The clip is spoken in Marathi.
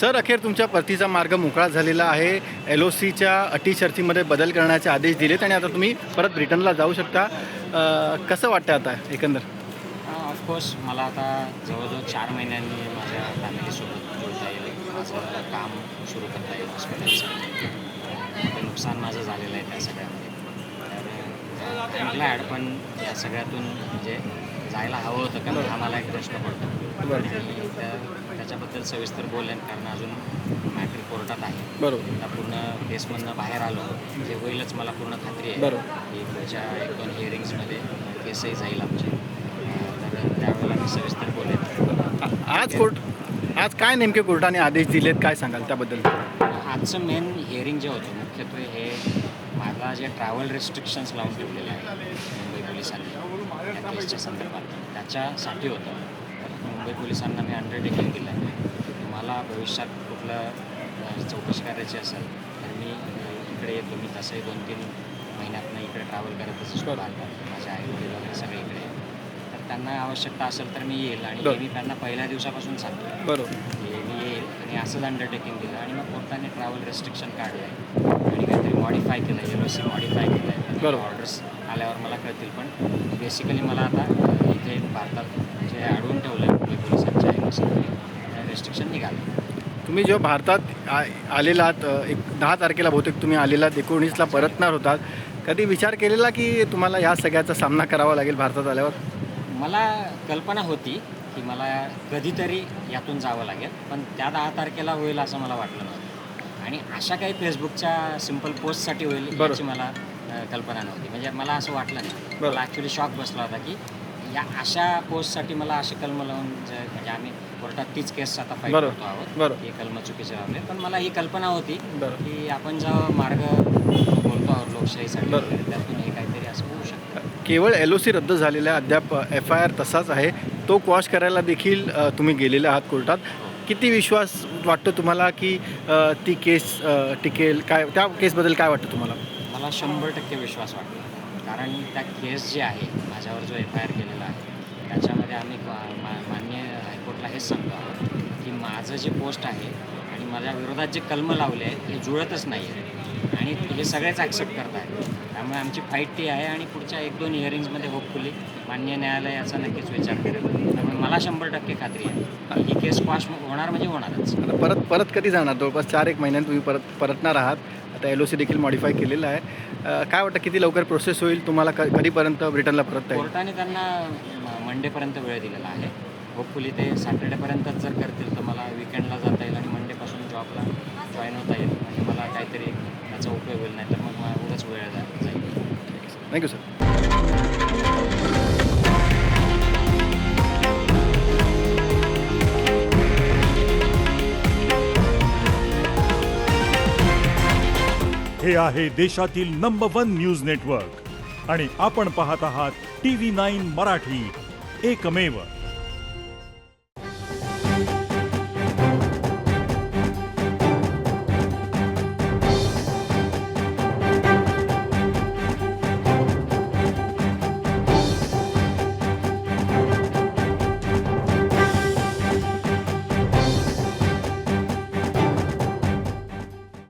सर, अखेर तुमच्या परतीचा मार्ग मोकळा झालेला आहे. LOCच्या अटी शर्तीमध्ये बदल करण्याचे आदेश दिलेत आणि आता तुम्ही परत ब्रिटनला जाऊ शकता. कसं वाटतं आता एकंदर? ऑफकोर्स मला आता जवळजवळ 4 महिन्यांनी माझ्या फॅमिलीसोबत जोडता येईल. माझं काम सुरू करता येईल हॉस्पिटलचं. मोठं नुकसान माझं झालेलं आहे त्या सगळ्यामध्ये. तर आय एम ग्लॅड, पण या सगळ्यातून म्हणजे जायला हवं होतं, कारण हा मला एक प्रश्न पडतो. आणि त्याच्याबद्दल सविस्तर बोलेन, कारण अजून मॅटर कोर्टात आहे. बरोबर. आता पूर्ण केसमधनं बाहेर आलो जे होईलच, मला पूर्ण खात्री आहे की पुढच्या 1-2 हिअरिंग्समध्ये केसही जाईल आमची. तर त्यावेळेला मी सविस्तर बोलेन. आज काय नेमके कोर्टाने आदेश दिलेत, काय सांगाल त्याबद्दल? आजचं मेन हिअरिंग जे होतं मुख्यत्वे हे मला जे ट्रॅव्हल रेस्ट्रिक्शन्स लावून ठेवलेले आहेत मुंबई पोलिसांनी त्या केसच्या संदर्भात, त्याच्यासाठी होतं. तर मुंबई पोलिसांना मी अंडरटेकिंग दिलं आहे, तुम्हाला भविष्यात कुठलं चौकशी करायची असेल तर मी इकडे येतो. मी तसंही 2-3 महिन्यातनं इकडे ट्रॅव्हल करतच असतो भारतात. माझे आई वडील वगैरे सगळे इकडे आहे. तर त्यांना आवश्यकता असेल तर मी येईल, आणि हे मी त्यांना पहिल्या दिवसापासून सांगतो. बरोबर. मी येईल आणि असंच अंडरटेकिंग दिलं. आणि मग कोर्टाने ट्रॅव्हल रेस्ट्रिक्शन काढलं आहे आणि काहीतरी मॉडिफाय केलं आहे, LOC मॉडिफाय केलं आहे. ऑर्डर्स आल्यावर मला कळतील. पण बेसिकली मला आता इथे भारतात जे अडवून ठेवलं आहे मुंबई पोलिसांच्या LOC रेस्ट्रिक्शन निघालं. तुम्ही जेव्हा भारतात आलेलात, 10 तारखेला बहुतेक तुम्ही आलेलात, 19ला परतणार होतात, कधी विचार केलेला की तुम्हाला या सगळ्याचा सामना करावा लागेल भारतात आल्यावर? मला कल्पना होती की मला कधीतरी यातून जावं लागेल, पण त्या 10 तारखेला होईल असं मला वाटलं नव्हतं. आणि अशा काही फेसबुकच्या सिम्पल पोस्टसाठी होईल याची मला कल्पना नव्हती. म्हणजे मला असं वाटलं नाही. मला ॲक्च्युली शॉक बसला होता की या अशा पोस्टसाठी मला असे कलम लावून म्हणजे आम्ही कोर्टात तीच केस आता फाईट करतो आहोत, हे कलम चुकीचे लावले. पण मला ही कल्पना होती की आपण जो मार्ग बोलतो आहोत लोकशाहीसाठी, त्यातून हे काहीतरी असं होऊ शकतं. केवळ LOC रद्द झालेला अद्याप FIR तसाच आहे, तो क्वॉश करायला देखील तुम्ही गेलेले आहात कोर्टात. किती विश्वास वाटतो तुम्हाला की ती केस टिकेल? काय त्या केसबद्दल काय वाटतं तुम्हाला? मला 100% विश्वास वाटतो, कारण त्या केस जी आहे माझ्यावर जो FIR केलेला आहे त्याच्यामध्ये आम्ही माननीय हायकोर्टला हेच सांगतो आहोत की माझं जे पोस्ट आहे आणि माझ्या विरोधात जे कलम लावले आहेत हे जुळतच नाही आहे, आणि हे सगळेच ॲक्सेप्ट करत आहेत. त्यामुळे आमची फाईट ती आहे, आणि पुढच्या 1-2 हिअरिंग्समध्ये होपफुली माननीय न्यायालय याचा नक्कीच विचार करेल. त्यामुळे मला 100% खात्री आहे ही केस क्वॉश होणार म्हणजे होणारच. आता परत कधी जाणार? जवळपास 4-1 महिन्यात तुम्ही परतणार आहात. आता LOC देखील मॉडिफाय केलेलं आहे. काय वाटतं किती लवकर प्रोसेस होईल? तुम्हाला कधीपर्यंत ब्रिटनला परतता येईल? कोर्टाने त्यांना मंडेपर्यंत वेळ दिलेला आहे. होपफुली ते सॅटर्डेपर्यंतच जर करतील तर मला विकेंडला जाता येईल आणि मंडेपासून जॉबला जॉईन होता येईल. म्हणजे मला काहीतरी त्याचा उपयोग होईल, नाही तर मग मला उगाच वेळ जाईल. Thank you sir. हे आहे देशातील नंबर 1 न्यूज नेटवर्क आणि आपण पाहत आहात TV9 मराठी, एकमेव.